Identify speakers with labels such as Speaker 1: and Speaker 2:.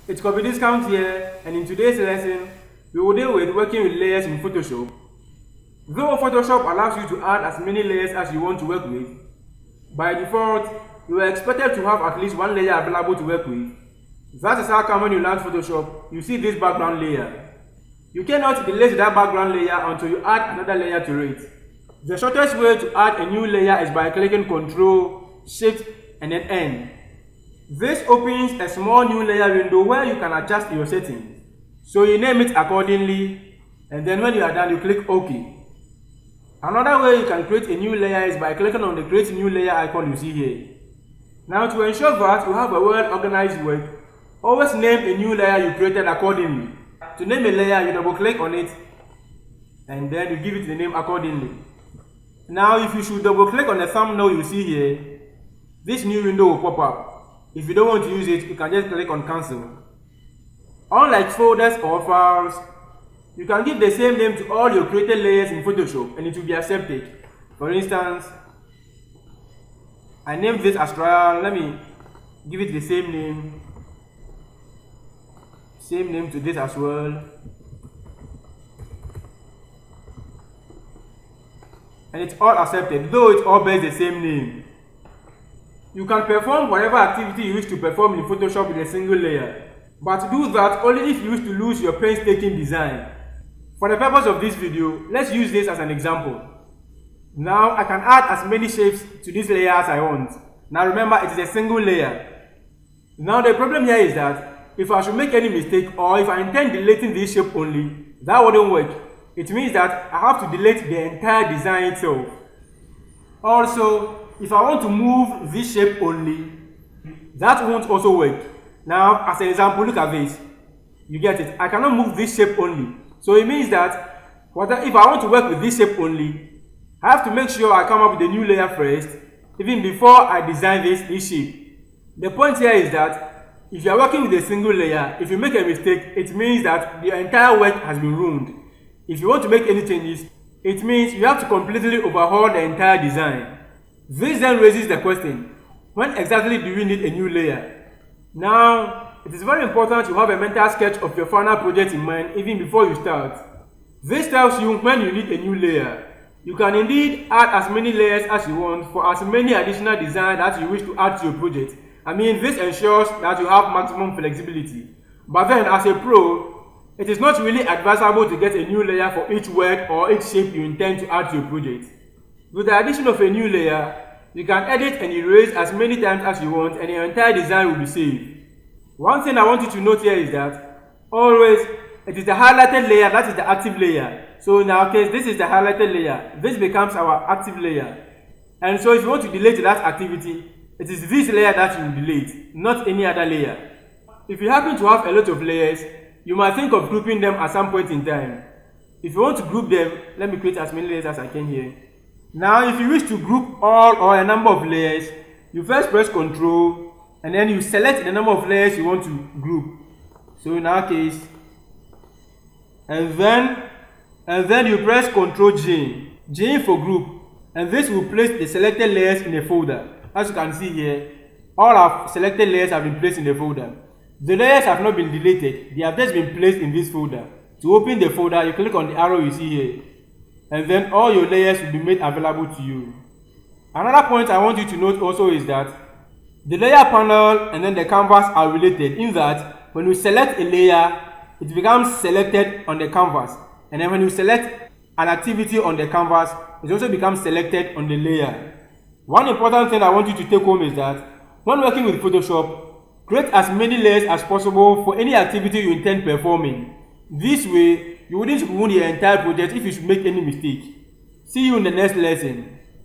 Speaker 1: It's copy discount here, and in today's lesson, we will deal with working with layers in Photoshop. Though Photoshop allows you to add as many layers as you want to work with, by default, you are expected to have at least one layer available to work with. That is how come when you launch Photoshop, you see this background layer. You cannot delete that background layer until you add another layer to it. The shortest way to add a new layer is by clicking Ctrl, Shift, and then N. This opens a small new layer window where you can adjust your settings. So you name it accordingly, and then when you are done, you click OK. Another way you can create a new layer is by clicking on the Create New Layer icon you see here. Now, to ensure that you have a well-organized work, always name a new layer you created accordingly. To name a layer, you double-click on it, and then you give it the name accordingly. Now, if you should double-click on the thumbnail you see here, this new window will pop up. If you don't want to use it, you can just click on Cancel. Unlike folders or files, you can give the same name to all your created layers in Photoshop and it will be accepted. For instance, I named this as trial. Let me give it the same name. Same name to this as well. And it's all accepted, though it all bears the same name. You can perform whatever activity you wish to perform in Photoshop with a single layer, but do that only if you wish to lose your painstaking design. For the purpose of this video, let's use this as an example. Now I can add as many shapes to this layer as I want. Now remember, it is a single layer. Now the problem here is that if I should make any mistake or if I intend deleting this shape only, that wouldn't work. It means that I have to delete the entire design itself. Also, if I want to move this shape only, that won't also work. Now, as an example, look at this. You get it? I cannot move this shape only. So it means that if I want to work with this shape only, I have to make sure I come up with a new layer first, even before I design this shape. The point here is that if you are working with a single layer, if you make a mistake, it means that the entire work has been ruined. If you want to make any changes, it means you have to completely overhaul the entire design. This then raises the question, when exactly do you need a new layer? Now, it is very important to have a mental sketch of your final project in mind even before you start. This tells you when you need a new layer. You can indeed add as many layers as you want for as many additional designs that you wish to add to your project. I mean, this ensures that you have maximum flexibility. But then, as a pro, it is not really advisable to get a new layer for each word or each shape you intend to add to your project. With the addition of a new layer, you can edit and erase as many times as you want and your entire design will be saved. One thing I want you to note here is that always it is the highlighted layer that is the active layer. So in our case, this is the highlighted layer. This becomes our active layer. And so if you want to delete that activity, it is this layer that you will delete, not any other layer. If you happen to have a lot of layers, you might think of grouping them at some point in time. If you want to group them, let me create as many layers as I can here. Now, if you wish to group all or a number of layers, you first press Ctrl and then you select the number of layers you want to group. So in our case, and then you press Ctrl J for group, and this will place the selected layers in a folder. As you can see here, all our selected layers have been placed in the folder. The layers have not been deleted, they have just been placed in this folder. To open the folder, you click on the arrow you see here, and then all your layers will be made available to you. Another point I want you to note also is that the layer panel and then the canvas are related in that when you select a layer, it becomes selected on the canvas. And then when you select an activity on the canvas, it also becomes selected on the layer. One important thing I want you to take home is that when working with Photoshop, create as many layers as possible for any activity you intend performing. This way, you wouldn't ruin your entire project if you should make any mistake. See you in the next lesson.